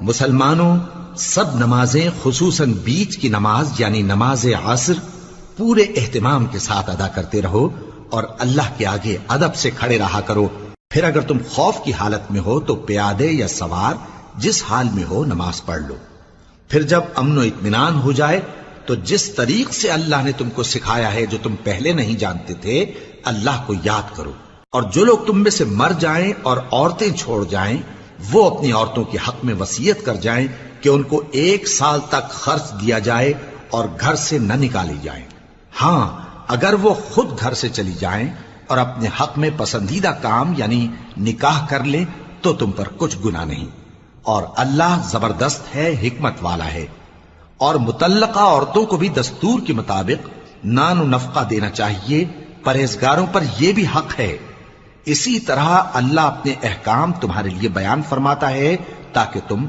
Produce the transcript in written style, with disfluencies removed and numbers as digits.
مسلمانوں، سب نمازیں خصوصاً بیچ کی نماز یعنی نماز عصر پورے اہتمام کے ساتھ ادا کرتے رہو اور اللہ کے آگے ادب سے کھڑے رہا کرو. پھر اگر تم خوف کی حالت میں ہو تو پیادے یا سوار جس حال میں ہو نماز پڑھ لو. پھر جب امن و اطمینان ہو جائے تو جس طریق سے اللہ نے تم کو سکھایا ہے جو تم پہلے نہیں جانتے تھے اللہ کو یاد کرو. اور جو لوگ تم میں سے مر جائیں اور عورتیں چھوڑ جائیں وہ اپنی عورتوں کے حق میں وصیت کر جائیں کہ ان کو 1 سال تک خرچ دیا جائے اور گھر سے نہ نکالی جائیں. ہاں اگر وہ خود گھر سے چلی جائیں اور اپنے حق میں پسندیدہ کام یعنی نکاح کر لیں تو تم پر کچھ گناہ نہیں. اور اللہ زبردست ہے، حکمت والا ہے. اور مطلقہ عورتوں کو بھی دستور کے مطابق نان و نفقہ دینا چاہیے. پرہیزگاروں پر یہ بھی حق ہے. اسی طرح اللہ اپنے احکام تمہارے لیے بیان فرماتا ہے تاکہ تم